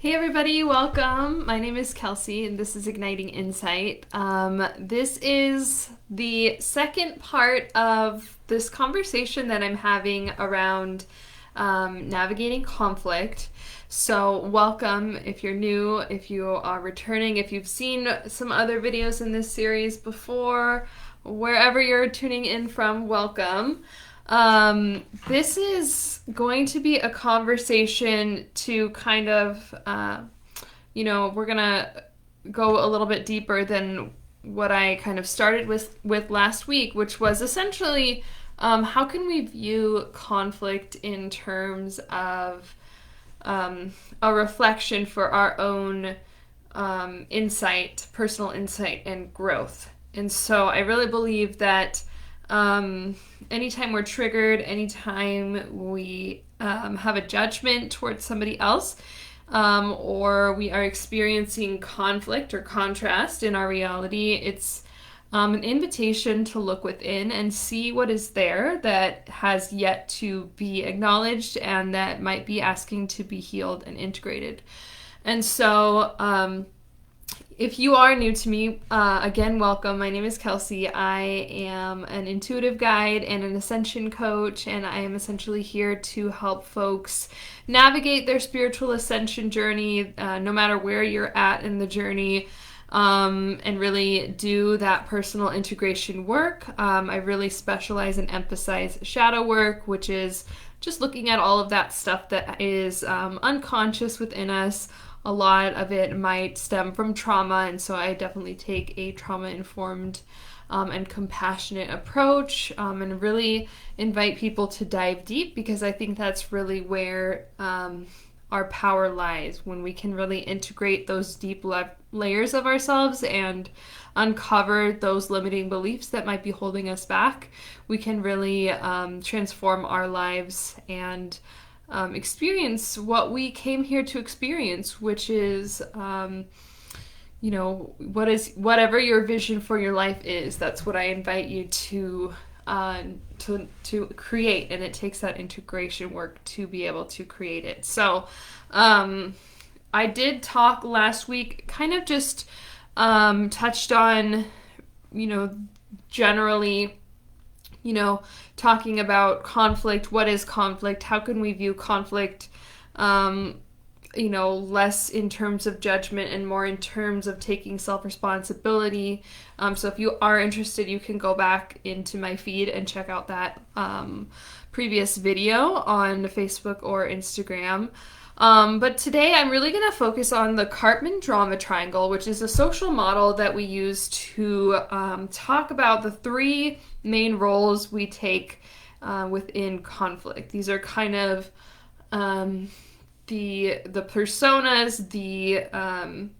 Hey everybody, welcome. My name is Kelsey and this is Igniting Insight. This is the second part of this conversation that I'm having around navigating conflict. So welcome if you're new, if you are returning, if you've seen some other videos in this series before, wherever you're tuning in from, welcome. This is going to be a conversation to kind of, we're gonna go a little bit deeper than what I kind of started with last week, which was essentially, how can we view conflict in terms of a reflection for our own insight, personal insight, and growth. And so I really believe that anytime we're triggered, anytime we have a judgment towards somebody else, or we are experiencing conflict or contrast in our reality, it's an invitation to look within and see what is there that has yet to be acknowledged and that might be asking to be healed and integrated. And so, if you are new to me, again, welcome. My name is Kelsey. I am an intuitive guide and an ascension coach, and I am essentially here to help folks navigate their spiritual ascension journey, no matter where you're at in the journey, and really do that personal integration work. I really specialize and emphasize shadow work, which is just looking at all of that stuff that is unconscious within us. A lot of it might stem from trauma, and so I definitely take a trauma-informed and compassionate approach, and really invite people to dive deep, because I think that's really where our power lies, when we can really integrate those deep layers of ourselves and uncover those limiting beliefs that might be holding us back. We can really transform our lives and experience what we came here to experience, which is, whatever your vision for your life is. That's what I invite you to create, and it takes that integration work to be able to create it. So, I did talk last week, kind of just touched on, generally, talking about conflict. What is conflict? How can we view conflict, less in terms of judgment and more in terms of taking self-responsibility. So if you are interested, you can go back into my feed and check out that previous video on Facebook or Instagram. But today I'm really going to focus on the Karpman Drama Triangle, which is a social model that we use to talk about the three main roles we take within conflict. These are kind of the personas, I'm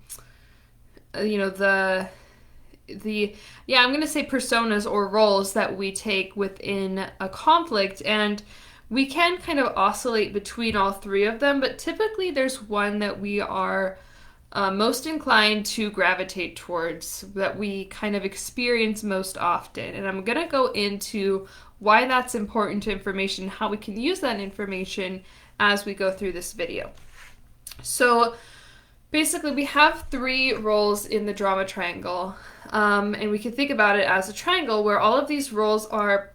going to say personas or roles that we take within a conflict, and we can kind of oscillate between all three of them, but typically there's one that we are most inclined to gravitate towards, that we kind of experience most often. And I'm going to go into why that's important to information, how we can use that information as we go through this video. So basically we have three roles in the drama triangle, and we can think about it as a triangle where all of these roles are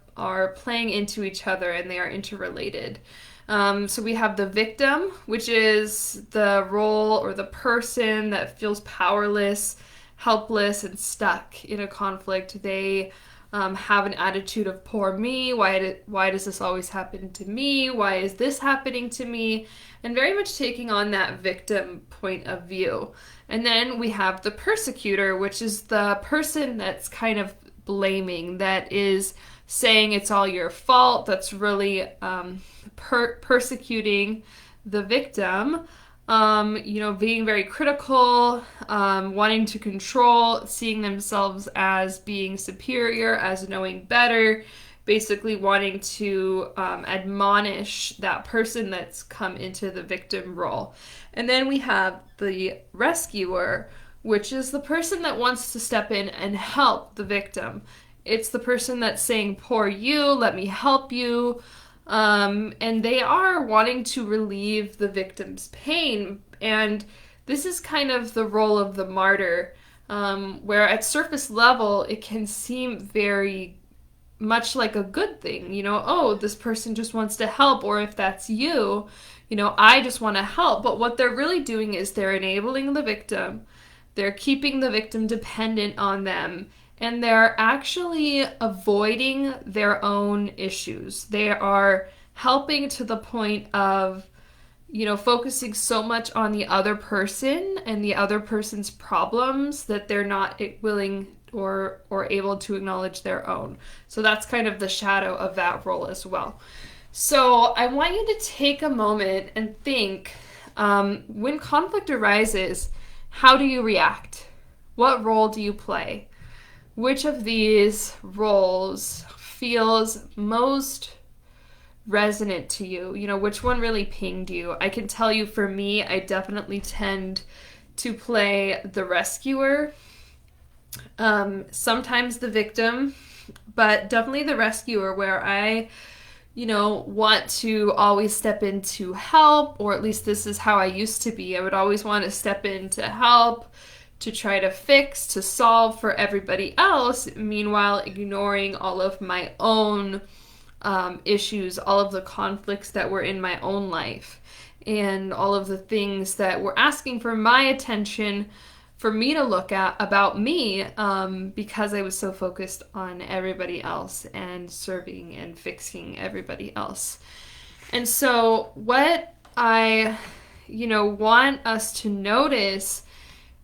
playing into each other and they are interrelated. So we have the victim, which is the role or the person that feels powerless, helpless, and stuck in a conflict. They have an attitude of poor me. Why does this always happen to me? Why is this happening to me? And very much taking on that victim point of view. And then we have the persecutor, which is the person that's kind of blaming, that is saying it's all your fault, that's really persecuting the victim, being very critical, wanting to control, seeing themselves as being superior, as knowing better, basically wanting to admonish that person that's come into the victim role. And then we have the rescuer, which is the person that wants to step in and help the victim. It's the person that's saying, poor you, let me help you. And they are wanting to relieve the victim's pain. And this is kind of the role of the martyr, where at surface level, it can seem very much like a good thing. Oh, this person just wants to help, or if that's you, I just want to help. But what they're really doing is they're enabling the victim, they're keeping the victim dependent on them, and they're actually avoiding their own issues. They are helping to the point of, focusing so much on the other person and the other person's problems that they're not willing or able to acknowledge their own. So that's kind of the shadow of that role as well. So I want you to take a moment and think, when conflict arises, how do you react? What role do you play? Which of these roles feels most resonant to you? Which one really pinged you? I can tell you, for me, I definitely tend to play the rescuer, sometimes the victim, but definitely the rescuer, where I want to always step in to help, or at least this is how I used to be. I would always want to step in to help, to try to fix, to solve for everybody else, meanwhile ignoring all of my own issues, all of the conflicts that were in my own life, and all of the things that were asking for my attention for me to look at about me, because I was so focused on everybody else and serving and fixing everybody else. And so what I, want us to notice,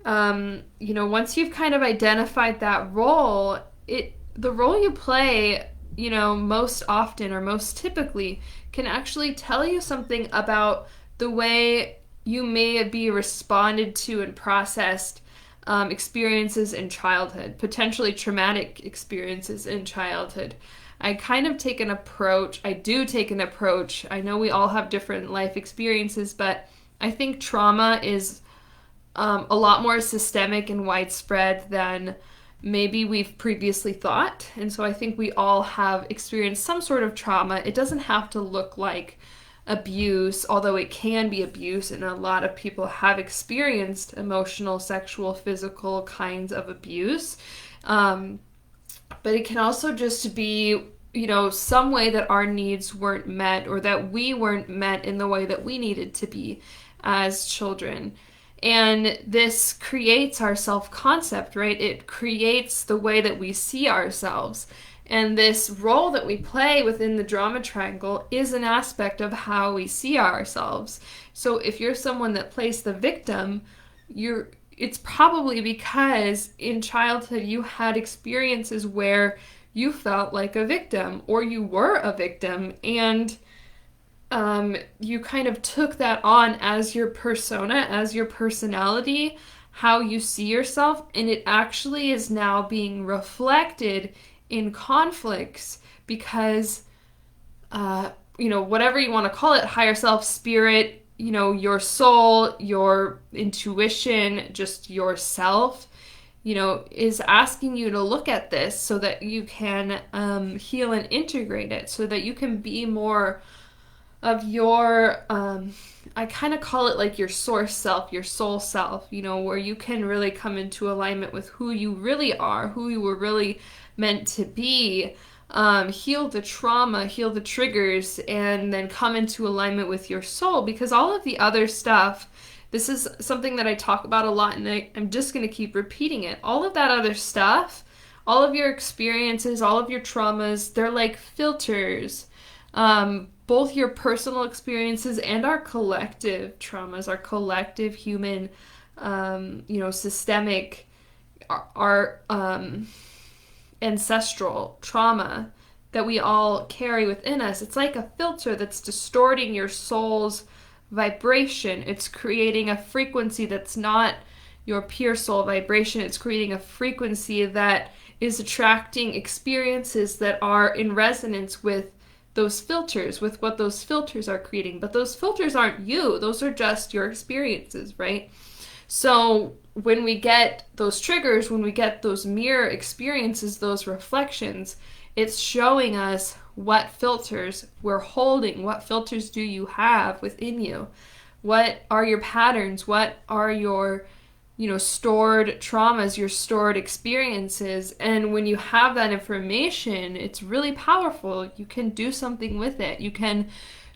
once you've kind of identified that role, the role you play, most often or most typically can actually tell you something about the way you may be responded to and processed experiences in childhood, potentially traumatic experiences in childhood. I do take an approach. I know we all have different life experiences, but I think trauma is a lot more systemic and widespread than maybe we've previously thought. And so I think we all have experienced some sort of trauma. It doesn't have to look like abuse, although it can be abuse, and a lot of people have experienced emotional, sexual, physical kinds of abuse. But it can also just be, some way that our needs weren't met, or that we weren't met in the way that we needed to be as children. And this creates our self-concept, right? It creates the way that we see ourselves. And this role that we play within the drama triangle is an aspect of how we see ourselves. So if you're someone that plays the victim, it's probably because in childhood you had experiences where you felt like a victim, or you were a victim, and you kind of took that on as your persona, as your personality, how you see yourself, and it actually is now being reflected in conflicts because, whatever you want to call it, higher self, spirit, your soul, your intuition, just yourself, is asking you to look at this so that you can heal and integrate it, so that you can be more of your, I kind of call it like your source self, your soul self, where you can really come into alignment with who you really are, who you were really meant to be, heal the trauma, heal the triggers, and then come into alignment with your soul. Because all of the other stuff, this is something that I talk about a lot, and I'm just going to keep repeating it. All of that other stuff, all of your experiences, all of your traumas, they're like filters. Both your personal experiences and our collective traumas, our collective human, systemic, our ancestral trauma that we all carry within us. It's like a filter that's distorting your soul's vibration. It's creating a frequency that's not your pure soul vibration. It's creating a frequency that is attracting experiences that are in resonance with those filters, with what those filters are creating. But those filters aren't you. Those are just your experiences, right? So when we get those triggers, when we get those mirror experiences, those reflections, It's showing us what filters we're holding. What filters do you have within you? What are your patterns? What are your, stored traumas, your stored experiences? And when you have that information, it's really powerful. You can do something with it. You can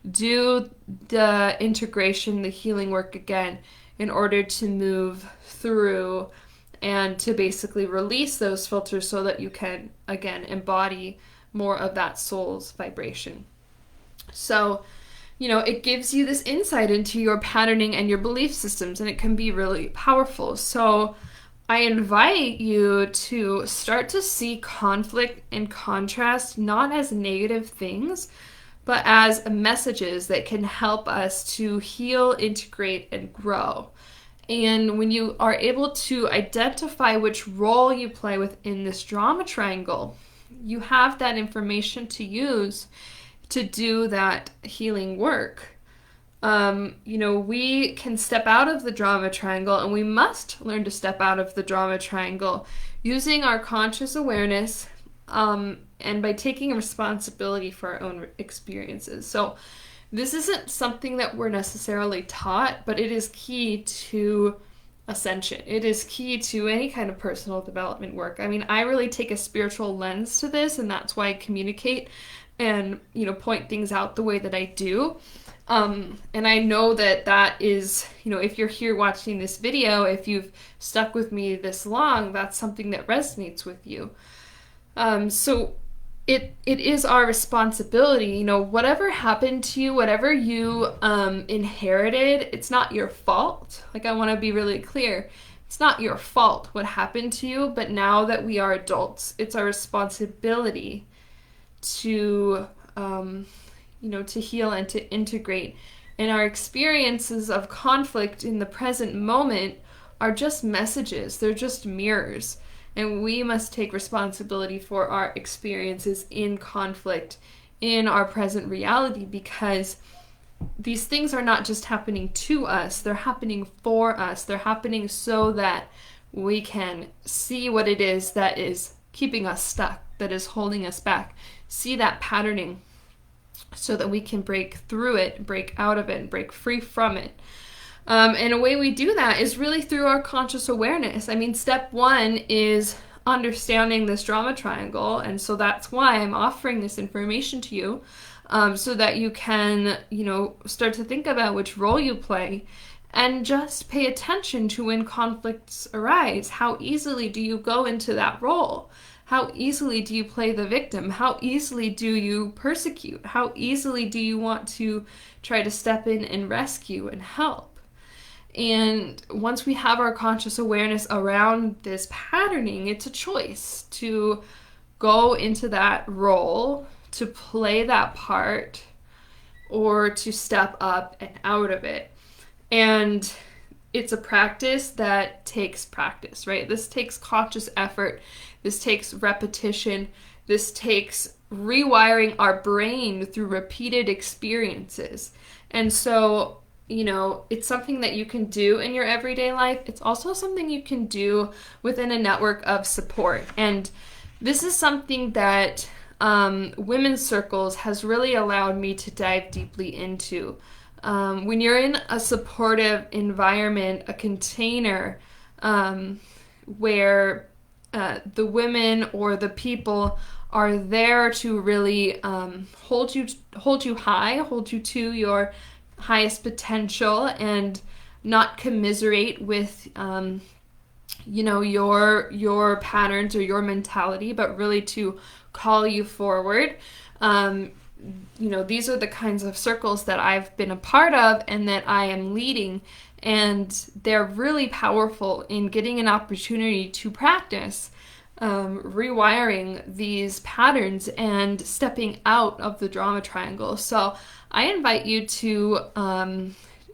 do the integration, the healing work again in order to move through and to basically release those filters so that you can, again, embody more of that soul's vibration. So, it gives you this insight into your patterning and your belief systems, and it can be really powerful. So I invite you to start to see conflict and contrast not as negative things, but as messages that can help us to heal, integrate, and grow. And when you are able to identify which role you play within this drama triangle, you have that information to use to do that healing work. We can step out of the drama triangle, and we must learn to step out of the drama triangle using our conscious awareness, and by taking responsibility for our own experiences. So this isn't something that we're necessarily taught, but it is key to ascension. It is key to any kind of personal development work. I mean, I really take a spiritual lens to this, and that's why I communicate and, point things out the way that I do. And I know that is, if you're here watching this video, if you've stuck with me this long, that's something that resonates with you. So it is our responsibility, whatever happened to you, whatever you inherited, it's not your fault. Like, I want to be really clear. It's not your fault what happened to you, but now that we are adults, it's our responsibility to, to heal and to integrate. And our experiences of conflict in the present moment are just messages. They're just mirrors. And we must take responsibility for our experiences in conflict in our present reality, because these things are not just happening to us, they're happening for us. They're happening so that we can see what it is that is keeping us stuck, that is holding us back. See that patterning so that we can break through it, break out of it, and break free from it. And a way we do that is really through our conscious awareness. I mean, step one is understanding this drama triangle, and so that's why I'm offering this information to you, so that you can, start to think about which role you play, and just pay attention to when conflicts arise. How easily do you go into that role? How easily do you play the victim? How easily do you persecute? How easily do you want to try to step in and rescue and help? And once we have our conscious awareness around this patterning, it's a choice to go into that role, to play that part, or to step up and out of it. And it's a practice that takes practice, right? This takes conscious effort. This takes repetition. This takes rewiring our brain through repeated experiences. And so, it's something that you can do in your everyday life. It's also something you can do within a network of support. And this is something that women's circles has really allowed me to dive deeply into. When you're in a supportive environment, a container where the women or the people are there to really hold you high, hold you to your highest potential, and not commiserate with your patterns or your mentality, but really to call you forward. These are the kinds of circles that I've been a part of and that I am leading, and they're really powerful in getting an opportunity to practice rewiring these patterns and stepping out of the drama triangle. So I invite you to,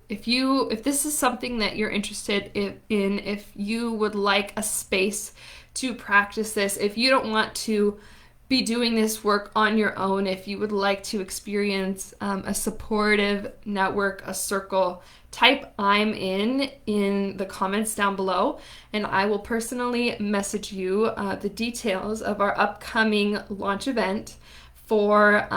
if this is something that you're interested in, if you would like a space to practice this, if you don't want to be doing this work on your own, if you would like to experience a supportive network, a circle, type "I'm in the comments down below, and I will personally message you the details of our upcoming launch event for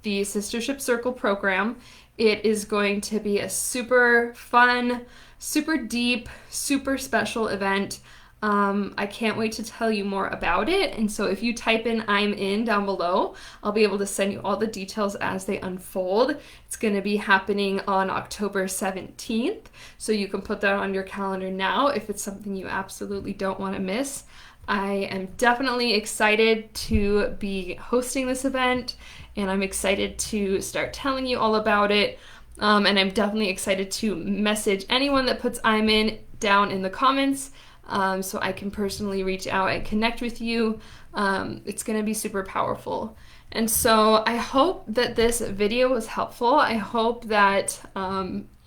the Sistership Circle program. It is going to be a super fun, super deep, super special event. I can't wait to tell you more about it. And so if you type in "I'm in" down below, I'll be able to send you all the details as they unfold. It's going to be happening on October 17th. So you can put that on your calendar now if it's something you absolutely don't want to miss. I am definitely excited to be hosting this event, and I'm excited to start telling you all about it. And I'm definitely excited to message anyone that puts "I'm in" down in the comments. So I can personally reach out and connect with you. It's going to be super powerful. And so I hope that this video was helpful. I hope that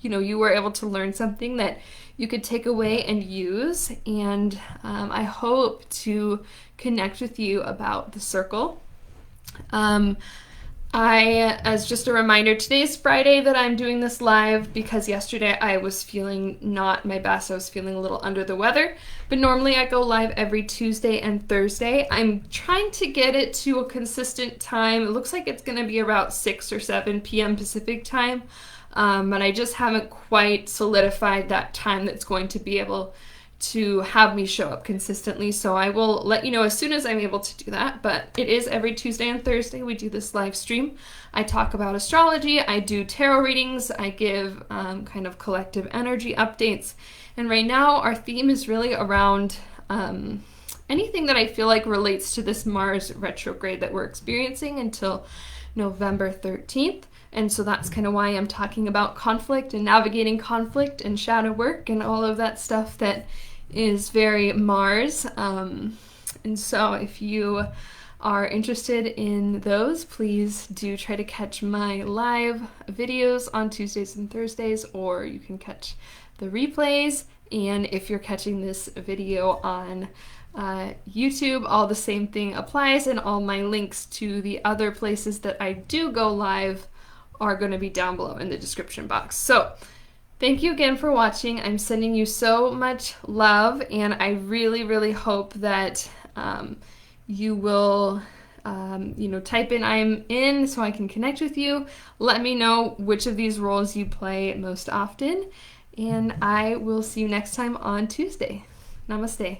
you were able to learn something that you could take away and use. And I hope to connect with you about the circle. As just a reminder, today's Friday that I'm doing this live because yesterday I was feeling not my best. I was feeling a little under the weather, but normally I go live every Tuesday and Thursday. I'm trying to get it to a consistent time. It looks like it's going to be about 6 or 7 p.m. Pacific time, but I just haven't quite solidified that time that's going to be able to have me show up consistently. So I will let you know as soon as I'm able to do that, but it is every Tuesday and Thursday we do this live stream. I talk about astrology, I do tarot readings, I give kind of collective energy updates, and right now our theme is really around anything that I feel like relates to this Mars retrograde that we're experiencing until November 13th. And so that's kind of why I'm talking about conflict and navigating conflict and shadow work and all of that stuff that is very Mars. And so if you are interested in those, please do try to catch my live videos on Tuesdays and Thursdays, or you can catch the replays. And if you're catching this video on YouTube, all the same thing applies, and all my links to the other places that I do go live are going to be down below in the description box. So thank you again for watching. I'm sending you so much love, and I really, really hope that you will type in "I'm in" so I can connect with you. Let me know which of these roles you play most often, and I will see you next time on Tuesday. Namaste.